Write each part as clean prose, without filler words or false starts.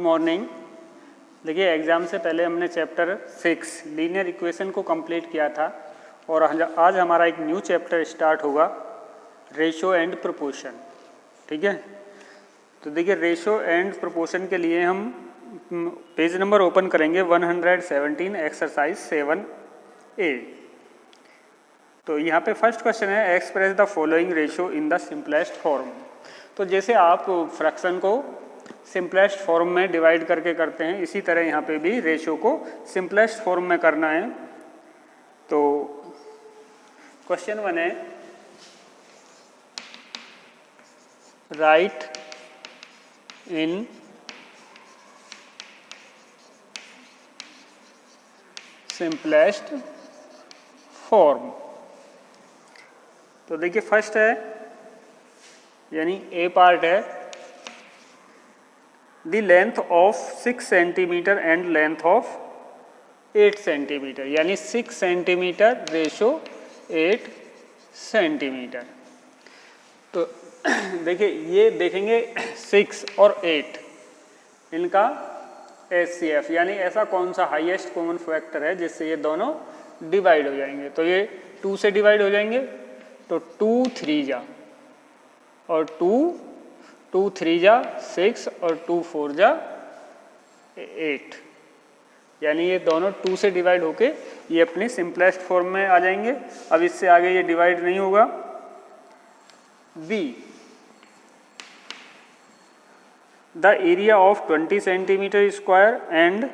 Morning. देखिए exam से पहले हमने चैप्टर 6 लीनियर इक्वेशन को कंप्लीट किया था और आज हमारा एक न्यू चैप्टर स्टार्ट होगा, रेशो एंड प्रोपोर्शन। ठीक है, तो देखिए रेशो एंड प्रोपोर्शन के लिए हम पेज नंबर ओपन करेंगे 117 एक्सरसाइज 7A। तो यहाँ पे फर्स्ट क्वेश्चन है, express the following ratio in the simplest form. तो जैसे आप फ्रैक्शन को सिंपलेस्ट फॉर्म में डिवाइड करके करते हैं, इसी तरह यहाँ पे भी रेशो को सिंपलेस्ट फॉर्म में करना है। तो क्वेश्चन 1 है, राइट इन सिंपलेस्ट फॉर्म। तो देखिए फर्स्ट है, यानी ए पार्ट है, the length of 6 centimetre and length of 8 centimetre, यानी 6 सेंटीमीटर रेशो 8 सेंटीमीटर। तो देखिए ये देखेंगे 6 और 8 इनका HCF, यानी ऐसा कौन सा हाईएस्ट कॉमन फैक्टर है जिससे ये दोनों डिवाइड हो जाएंगे। तो ये 2 से डिवाइड हो जाएंगे, तो 2 3 जा और 2 3 जा 6 और 2 4 जा 8, यानी ये दोनों 2 से डिवाइड होके ये अपनी सिंपलेस्ट फॉर्म में आ जाएंगे। अब इससे आगे ये डिवाइड नहीं होगा। B, the area of 20 centimetre square and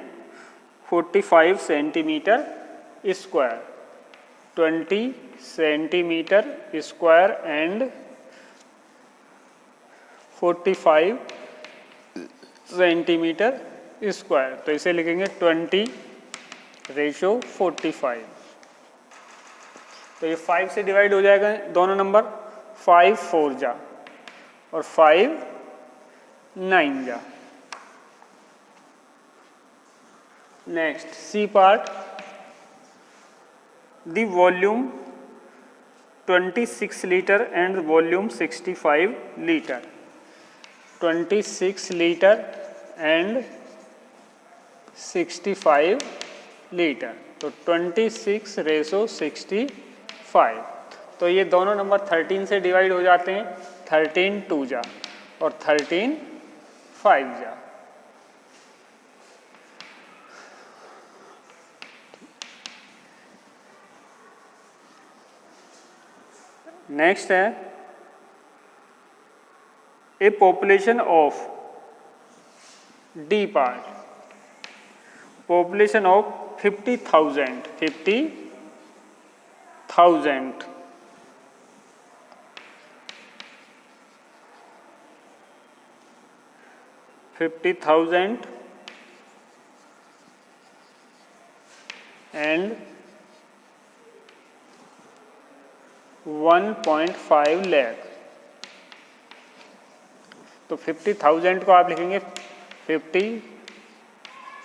45 centimetre square, 20 centimetre square and 45 centimetre square. तो इसे लिखेंगे 20 रेशो 45। तो ये 5 से डिवाइड हो जाएगा दोनों नंबर, 5 4 जा और 5 9 जा। Next C part, the volume 26 litre and volume 65 litre, 26 litre and 65 litre. तो 26 रेशो 65। तो ये दोनों नंबर 13 से डिवाइड हो जाते हैं, 13 2 जा और 13 5 जा। नेक्स्ट है, ए population of D part, population of 50,000 and 1.5 lakh. तो 50,000 को आप लिखेंगे 50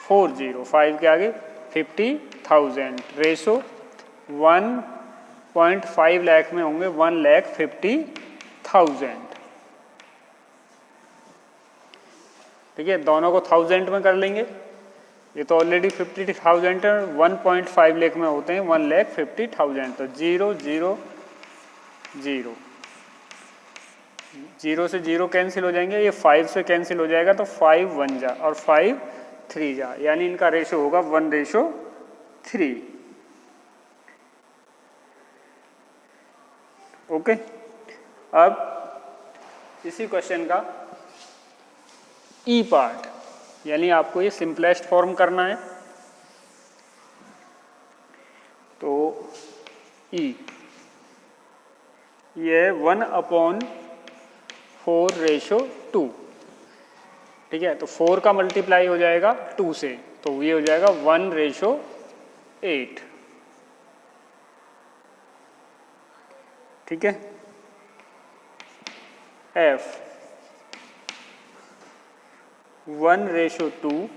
5 के आगे 50,000 रेशो 1.5 लाख में होंगे 1,50,000। ठीक है, दोनों को 1000 में कर लेंगे, ये तो ऑलरेडी 50,000 है, 1.5 लाख में होते हैं 1,50,000। तो 0 0 0, 0 से 0 कैंसिल हो जाएंगे, ये 5 से कैंसिल हो जाएगा, तो 5 1 जा और 5 3 जा, यानी इनका रेशो होगा 1:3। ओके, अब इसी क्वेश्चन का ई पार्ट, यानी आपको ये सिंपलेस्ट फॉर्म करना है। तो ई ये 1/4 रेशो 2। ठीक है, तो 4 का मल्टीप्लाई हो जाएगा 2 से, तो ये हो जाएगा 1:8। ठीक है, एफ 1:2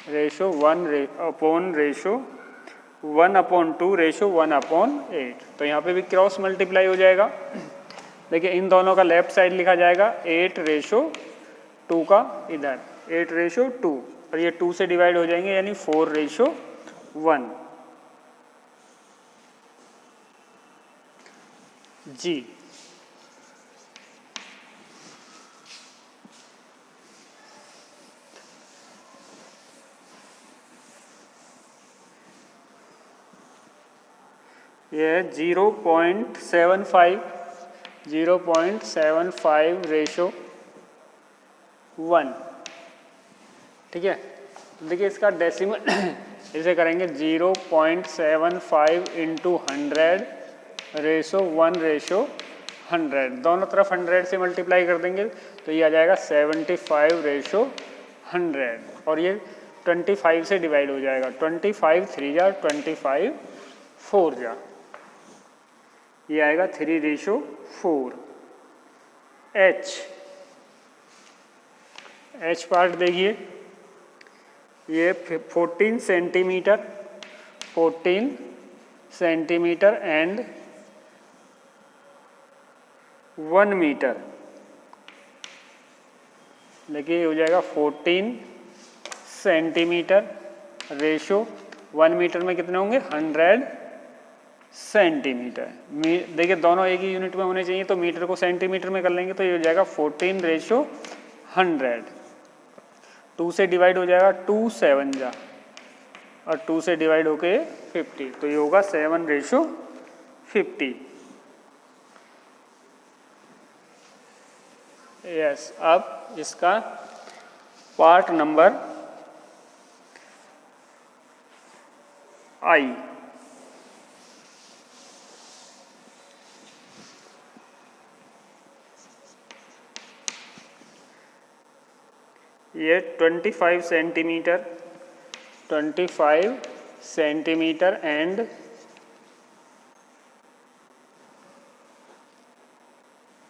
रेशो 1/2 रेशो 1/8। तो यहाँ पे भी क्रॉस मल्टीप्लाई हो जाएगा। देखिए इन दोनों का लेफ्ट साइड लिखा जाएगा 8:2 का इधर, 8:2 और ये 2 से डिवाइड हो जाएंगे यानी 4:1। जी ये है 0.75:1। ठीक है, देखिए इसका डेसिमल इसे करेंगे 0.75 इंटू 100:1:100। दोनों तरफ 100 से मल्टीप्लाई कर देंगे तो ये आ जाएगा 75:100 और ये 25 से डिवाइड हो जाएगा। 25 3 जा 25 4 जा, ये आएगा 3:4। एच पार्ट देखिए, ये 14 सेंटीमीटर एंड 1 मीटर। देखिए हो जाएगा 14 सेंटीमीटर रेशो 1 मीटर में कितने होंगे 100 सेंटीमीटर। देखिए दोनों एक ही यूनिट में होने चाहिए तो मीटर को सेंटीमीटर में कर लेंगे तो ये हो जाएगा 14:100। 2 से डिवाइड हो जाएगा 2 7 जा और 2 से डिवाइड होके 50 तो ये होगा 7:50। यस, अब इसका पार्ट नंबर आई। ये 25 सेंटीमीटर एंड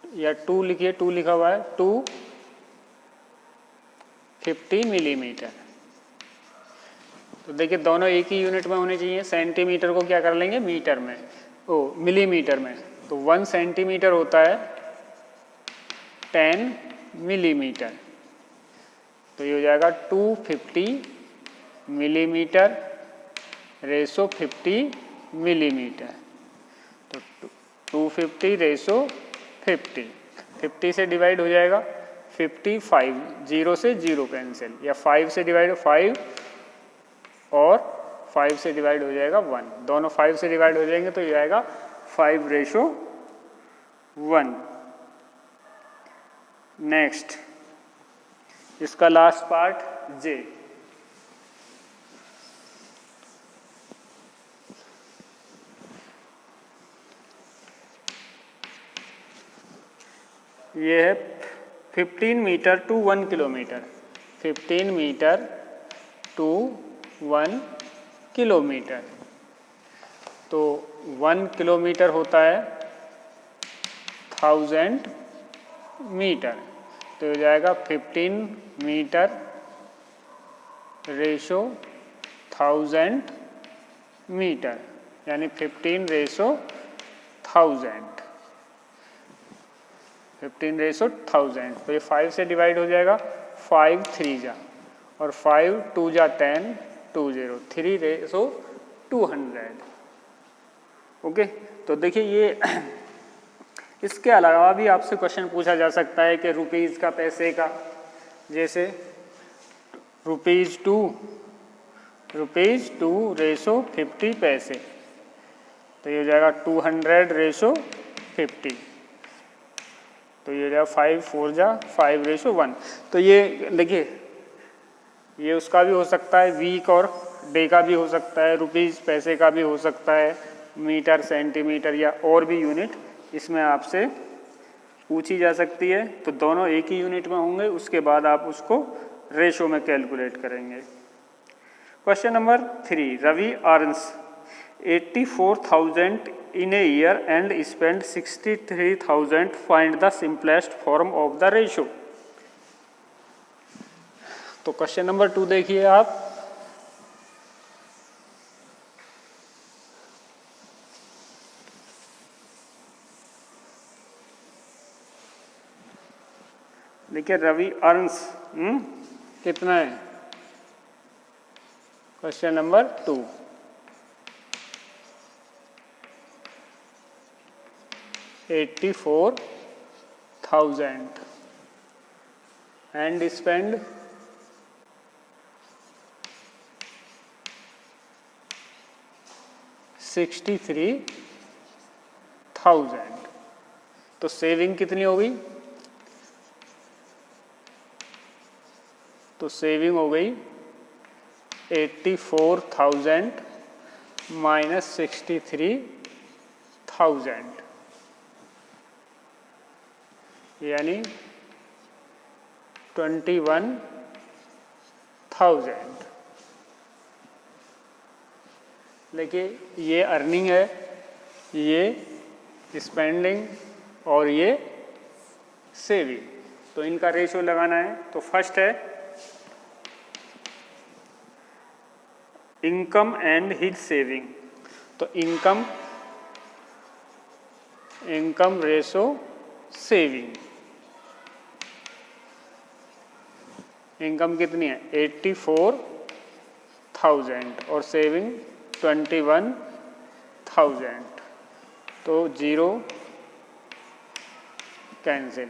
या 2 लिखिए, 2 लिखा हुआ है, 250 मिलीमीटर। तो देखिए दोनों एक ही यूनिट में होने चाहिए। सेंटीमीटर को क्या कर लेंगे मीटर में, मिलीमीटर में। तो 1 सेंटीमीटर होता है 10 मिलीमीटर। तो ये हो जाएगा 250 मिलीमीटर रेशो 50 मिलीमीटर। तो 250:50, 50 से डिवाइड हो जाएगा 55, 0 से 0 कैंसिल, या 5 से डिवाइड 5 और 5 से डिवाइड हो जाएगा 1। दोनों 5 से डिवाइड हो जाएंगे तो ये आएगा 5:1। नेक्स्ट इसका लास्ट पार्ट जे। ये है 15 metre to 1 kilometre. 15 metre to 1 kilometre. तो 1 किलोमीटर होता है 1000 मीटर। तो हो जाएगा 15 मीटर रेशो 1000 मीटर, यानी 15:1000। 15:1000। तो ये 5 से डिवाइड हो जाएगा, 5 3 जा और 5 2 जा 10 20 3:200। ओके, तो देखिए ये इसके अलावा भी आपसे क्वेश्चन पूछा जा सकता है कि रुपीज़ का पैसे का, जैसे ₹2 रेशो 50 पैसे। तो ये हो जाएगा 200:50। तो ये हो जाएगा 5 4 जा 5:1। तो ये देखिए ये उसका भी हो सकता है, वीक और डे का भी हो सकता है, रुपीज़ पैसे का भी हो सकता है, मीटर सेंटीमीटर या और भी यूनिट इसमें आपसे पूछी जा सकती है। तो दोनों एक ही यूनिट में होंगे, उसके बाद आप उसको रेशो में कैलकुलेट करेंगे। Question number 3, Ravi earns 84,000 in a year and spend 63,000. Find the simplest form of the ratio. तो क्वेश्चन नंबर 2 देखिए आप। देखिए रवि अर्न्स कितना है? Question number 2, 84,000 and spend 63,000। तो सेविंग कितनी हो गई? तो सेविंग हो गई 84,000 माइनस 63,000 यानी 21,000। देखिए ये अर्निंग है, ये स्पेंडिंग और ये सेविंग, तो इनका रेशियो लगाना है। तो फर्स्ट है इनकम एंड हिज सेविंग। तो इनकम रेशो सेविंग। इनकम कितनी है? 84,000 और सेविंग 21,000। तो 0 कैंसिल।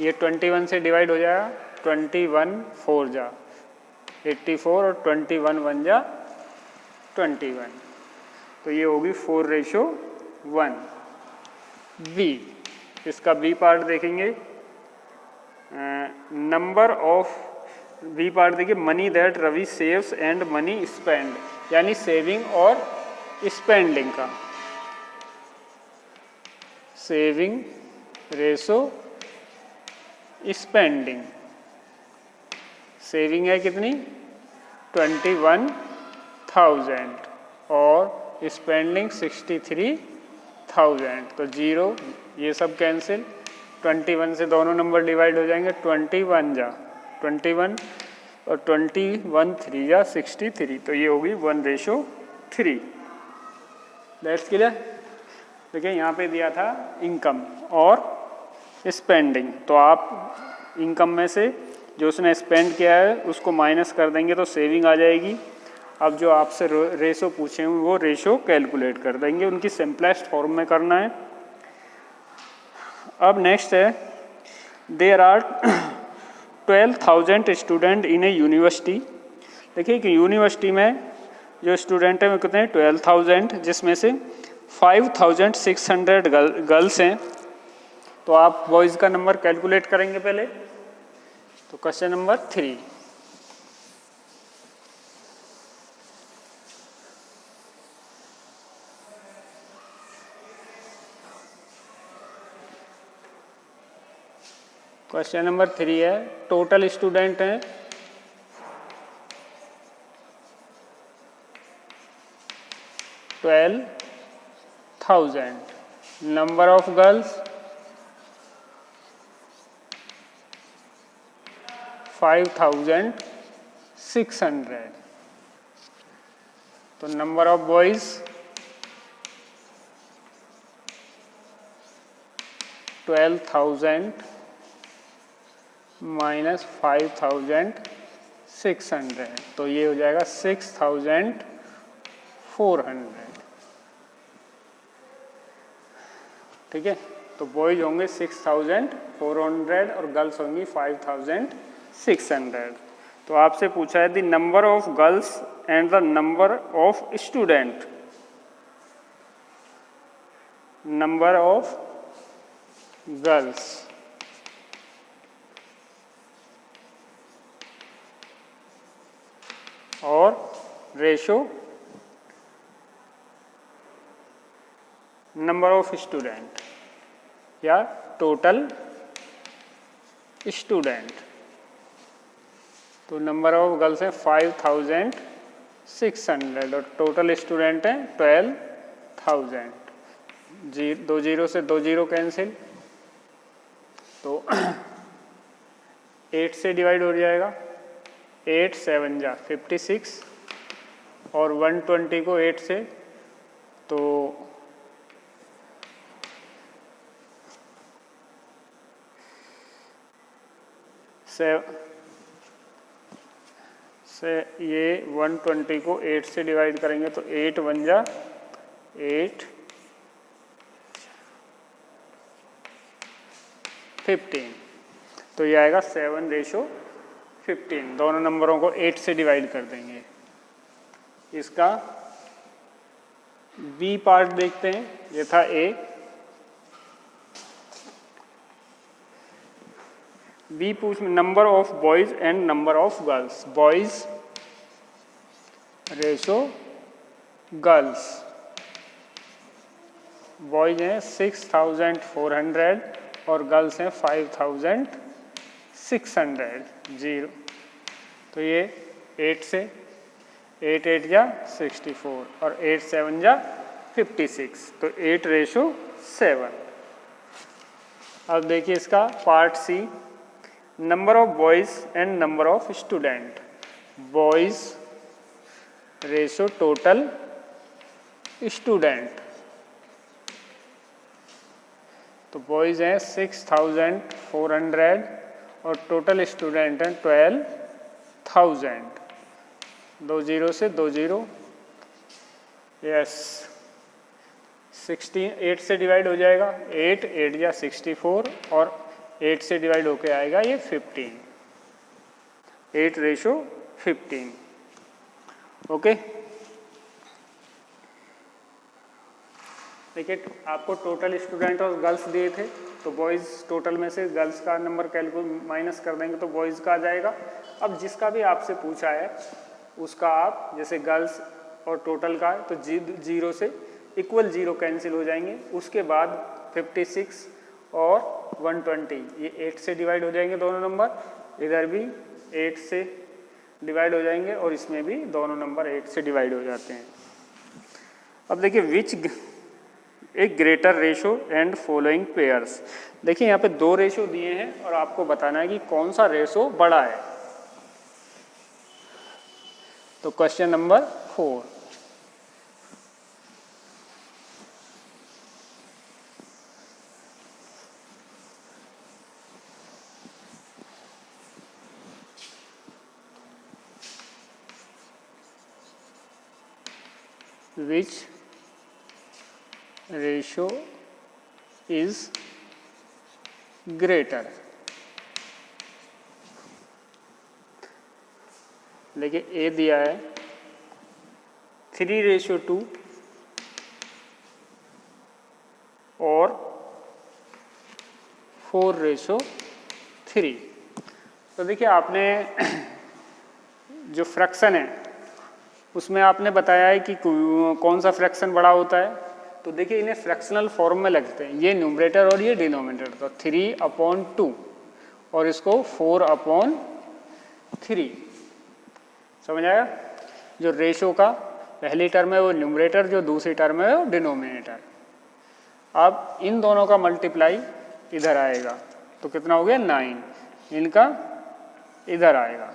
ये 21 से डिवाइड हो जाएगा, 21 4 जा 84 और 21 1 जा 21। तो ये होगी 4:1। बी, इसका बी पार्ट देखेंगे। नंबर ऑफ, बी पार्ट देखिए, money that Ravi saves and money spend, यानी सेविंग और स्पेंडिंग का। Saving ratio spending. सेविंग है कितनी? 21,000 और स्पेंडिंग 63,000। तो 0, ये सब कैंसिल। 21 से दोनों नंबर डिवाइड हो जाएंगे, 21 जा 21 और 21 3 जा 63। तो ये होगी 1:3। That's clear. देखिए यहाँ पे दिया था इनकम और स्पेंडिंग, तो आप इनकम में से जो उसने स्पेंड किया है उसको माइनस कर देंगे तो सेविंग आ जाएगी। अब जो आपसे रेशो पूछे हुए वो रेशो कैलकुलेट कर देंगे, उनकी सिंपलेस्ट फॉर्म में करना है। अब नेक्स्ट है, there are 12,000 student in a university. देखिए कि यूनिवर्सिटी में जो स्टूडेंट हैं वो कितने हैं? 12,000, जिसमें से 5,600 गर्ल्स हैं। तो आप बॉयज़ का नंबर कैलकुलेट करेंगे पहले। तो क्वेश्चन नंबर 3, क्वेश्चन नंबर 3 है, टोटल स्टूडेंट हैं 12,000, नंबर ऑफ गर्ल्स 5,600, तो नंबर ऑफ बॉयज 12,000 माइनस 5,600, तो ये हो जाएगा 6,400। ठीक है, तो बॉयज होंगे 6,400 और गर्ल्स होंगी 5,600। तो आपसे पूछा है the number of girls and the number of student. Number of girls और रेशो नंबर ऑफ स्टूडेंट या टोटल स्टूडेंट। तो नंबर ऑफ गर्ल्स है 5,600 और टोटल स्टूडेंट है 12,000। 2 0 से 2 0 कैंसिल, तो 8 से डिवाइड हो जाएगा, 8 7 जा 56 और 120 को 8 से, तो 7 से ये 120 को 8 से डिवाइड करेंगे तो 8 1 जा 8 15, तो ये आएगा 7:15। दोनों नंबरों को 8 से डिवाइड कर देंगे। इसका बी पार्ट देखते हैं, ये था ए। बी पूछ number of boys and number of girls. Boys ratio girls, boys हैं 6400 और गर्ल्स हैं 5600। 0, तो ये 8 से 8 8 जा 64 और 8 7 जा 56, तो 8:7। अब देखिए इसका part C, number of boys and number of student. Boys ratio total student, तो बॉयज हैं 6400 और टोटल स्टूडेंट हैं 12000। 2 0 से 2 0, यस 16 8 से डिवाइड हो जाएगा, 8 8 या 64 और 8 से डिवाइड होके आएगा ये 15। 8:15। ओके, देखिए आपको टोटल स्टूडेंट और गर्ल्स दिए थे, तो बॉयज़ टोटल में से गर्ल्स का नंबर कैलकुलेट माइनस कर देंगे तो बॉयज़ का आ जाएगा। अब जिसका भी आपसे पूछा है उसका आप, जैसे गर्ल्स और टोटल का है तो 0 से इक्वल 0 कैंसिल हो जाएंगे। उसके बाद 56 और 120 ये 8 से डिवाइड हो जाएंगे दोनों नंबर, इधर भी 8 से डिवाइड हो जाएंगे और इसमें भी दोनों नंबर 8 से डिवाइड हो जाते हैं। अब देखिए which a greater ratio and following pairs. देखिए यहाँ पे 2 रेशो दिए हैं और आपको बताना है कि कौन सा रेशो बड़ा है। तो question number 4, which ratio is greater। देखिए ए दिया है 3:2 और 4:3। तो देखिए आपने जो फ्रैक्शन है उसमें आपने बताया है कि कौन सा फ्रैक्शन बड़ा होता है। तो देखिए इन्हें फ्रैक्शनल फॉर्म में लगते हैं, ये न्यूमरेटर और ये डिनोमिनेटर। तो 3/2 और इसको 4/3, समझ आया। जो रेशो का पहली टर्म है वो न्यूमरेटर, जो दूसरी टर्म है वो डिनोमिनेटर। अब इन दोनों का मल्टीप्लाई इधर आएगा तो कितना हो गया 9, इनका इधर आएगा।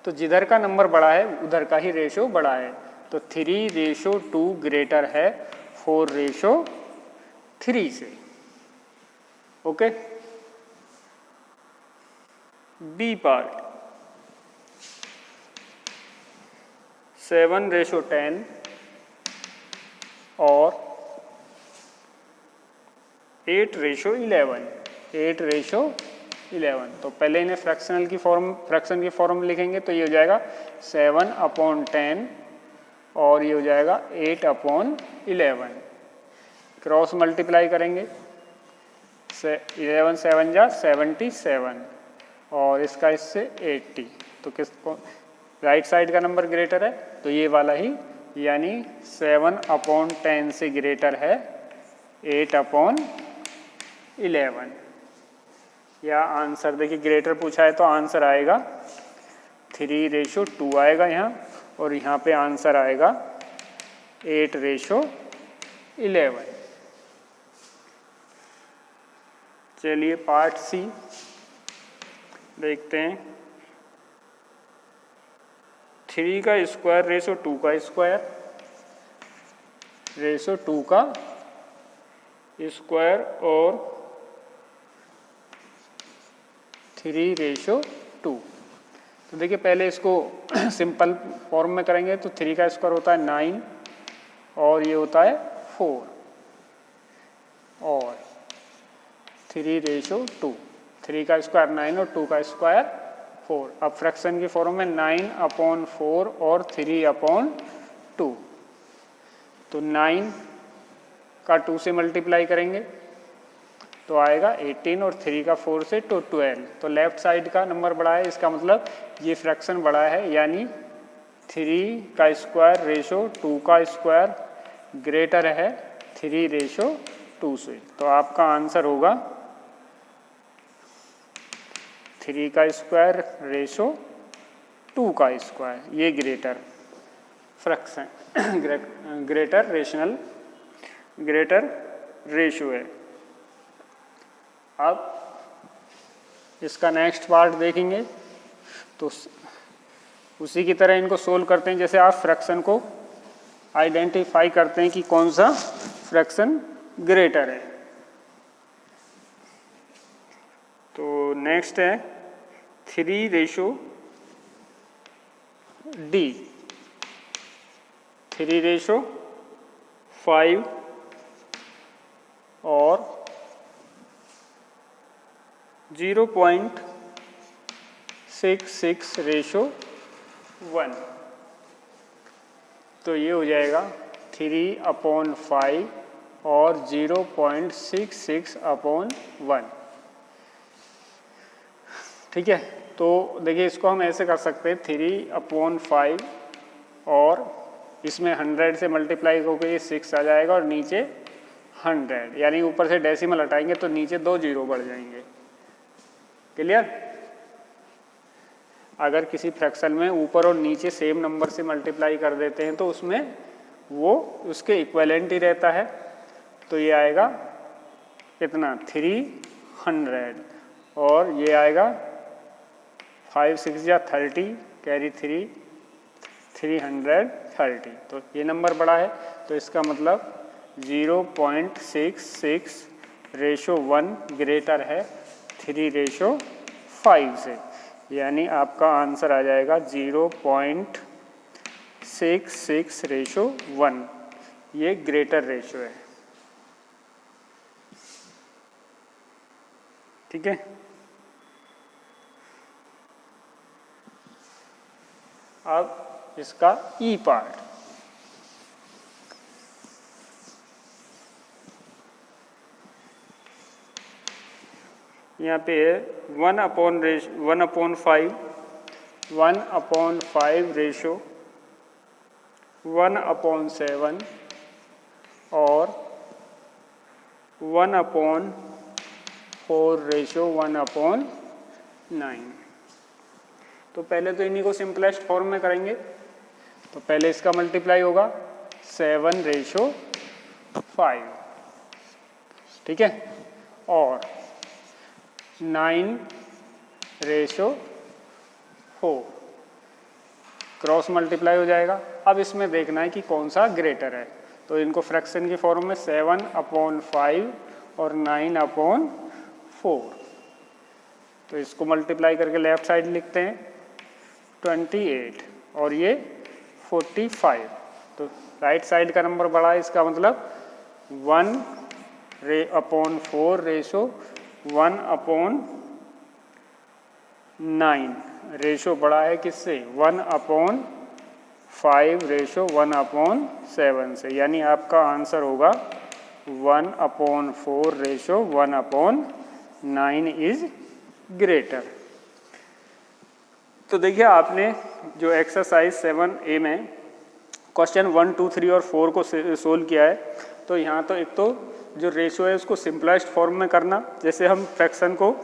तो जिधर का नंबर बड़ा है उधर का ही रेशो बड़ा है। तो 3:2 ग्रेटर है 4:3 से। ओके, बी पार्ट 7:10 और 8:11। 8:11, तो पहले इन्हें फ्रैक्शन की फॉर्म लिखेंगे तो ये हो जाएगा 7/10 और ये हो जाएगा 8/11। क्रॉस मल्टीप्लाई करेंगे, 11 7 जा 77 और इसका इससे 80। तो किसको राइट साइड का नंबर ग्रेटर है, तो ये वाला ही, यानी 7/10 से ग्रेटर है 8/11। या आंसर देखिए ग्रेटर पूछा है तो आंसर आएगा 3:2 आएगा यहाँ, और यहाँ पे आंसर आएगा 8:11। चलिए पार्ट सी देखते हैं। 3 का स्क्वायर रेशो 2 का स्क्वायर, रेशो 2 का स्क्वायर और 3:2। तो देखिए पहले इसको सिंपल फॉर्म में करेंगे तो 3 का स्क्वायर होता है 9 और ये होता है 4 और 3:2। 3 का स्क्वायर 9 और 2 का स्क्वायर 4। अब फ्रैक्शन की फॉर्म में 9/4 और 3/2। तो 9 का 2 से मल्टीप्लाई करेंगे तो आएगा 18 और 3 का 4 से तो 12। तो लेफ्ट साइड का नंबर बड़ा है, इसका मतलब ये फ्रैक्शन बड़ा है, यानी 3 का स्क्वायर रेशो 2 का स्क्वायर ग्रेटर है 3:2 से। तो आपका आंसर होगा 3 का स्क्वायर रेशो 2 का स्क्वायर, ये ग्रेटर फ्रैक्शन ग्रेटर रेशो है। अब इसका नेक्स्ट पार्ट देखेंगे तो उसी की तरह इनको सोल्व करते हैं, जैसे आप फ्रैक्शन को आइडेंटिफाई करते हैं कि कौन सा फ्रैक्शन ग्रेटर है। तो नेक्स्ट है 3:D 3:5 और 0.66:1। तो ये हो जाएगा 3/5 और 0.66/1। ठीक है, तो देखिए इसको हम ऐसे कर सकते हैं 3/5 और इसमें 100 से मल्टीप्लाई होकर ये 6 आ जाएगा और नीचे 100, यानी ऊपर से डेसिमल हटाएंगे तो नीचे 2 जीरो बढ़ जाएंगे। क्लियर? अगर किसी फ्रैक्शन में ऊपर और नीचे सेम नंबर से मल्टीप्लाई कर देते हैं तो उसमें वो उसके इक्विवेलेंट ही रहता है। तो ये आएगा कितना 300 और ये आएगा 5 6 या 30 कैरी 330। तो ये नंबर बड़ा है, तो इसका मतलब 0.66:1 ग्रेटर है 3:5 से, यानी आपका आंसर आ जाएगा 0.66:1। ये ग्रेटर रेशो है। ठीक है, अब इसका ई पार्ट। यहाँ पे है 1/5 रेशो 1/7 और 1/4 रेशो 1/9। तो पहले तो इन्हीं को सिंपलेस्ट फॉर्म में करेंगे। तो पहले इसका मल्टीप्लाई होगा 7:5, ठीक है, और 9:4 क्रॉस मल्टीप्लाई हो जाएगा। अब इसमें देखना है कि कौन सा ग्रेटर है। तो इनको फ्रैक्शन की फॉर्म में 7/5 और 9/4। तो इसको मल्टीप्लाई करके लेफ्ट साइड लिखते हैं 28 और ये 45। तो राइट साइड का नंबर बड़ा है, इसका मतलब 1/4 रेशो 1/9 रेशो बड़ा है किससे 1/5 रेशो 1/7 से, यानी आपका आंसर होगा 1/4 रेशो 1/9 इज ग्रेटर। तो देखिए आपने जो एक्सरसाइज 7A में क्वेश्चन 1, 2, 3 और 4 को सोल्व किया है, तो यहाँ तो एक तो जो रेशो है उसको सिंपलेस्ट फॉर्म में करना, जैसे हम फ्रैक्शन को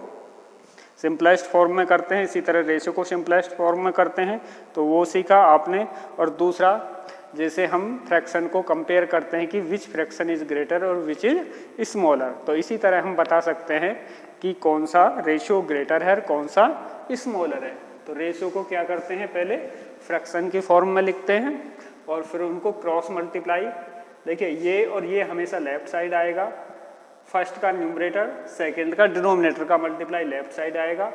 सिंपलेस्ट फॉर्म में करते हैं इसी तरह रेशो को सिंपलेस्ट फॉर्म में करते हैं, तो वो सीखा आपने। और दूसरा, जैसे हम फ्रैक्शन को कंपेयर करते हैं कि विच फ्रैक्शन इज ग्रेटर और विच इज स्मॉलर, तो इसी तरह हम बता सकते हैं कि कौन सा रेशो ग्रेटर है और कौन सा स्मॉलर है। तो रेशो को क्या करते हैं, पहले फ्रैक्शन की फॉर्म में लिखते हैं और फिर उनको क्रॉस मल्टीप्लाई। देखिए ये और ये हमेशा लेफ्ट साइड आएगा, फर्स्ट का न्यूमरेटर सेकंड का डिनोमिनेटर का मल्टीप्लाई लेफ्ट साइड आएगा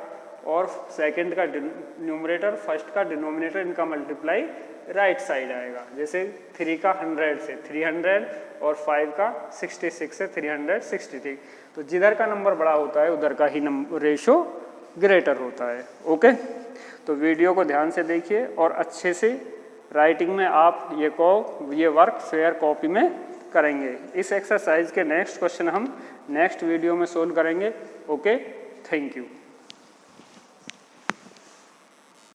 और सेकंड का न्यूमरेटर, फर्स्ट का डिनोमिनेटर, इनका मल्टीप्लाई राइट साइड आएगा। जैसे 3 का 100 से 300 और 5 का 66 से 363। तो जिधर का नंबर बड़ा होता है उधर का ही रेशो ग्रेटर होता है। ओके, तो वीडियो को ध्यान से देखिए और अच्छे से राइटिंग में आप ये वर्क फेयर कॉपी में करेंगे। इस एक्सरसाइज के नेक्स्ट क्वेश्चन हम नेक्स्ट वीडियो में सोल्व करेंगे। Okay, thank you.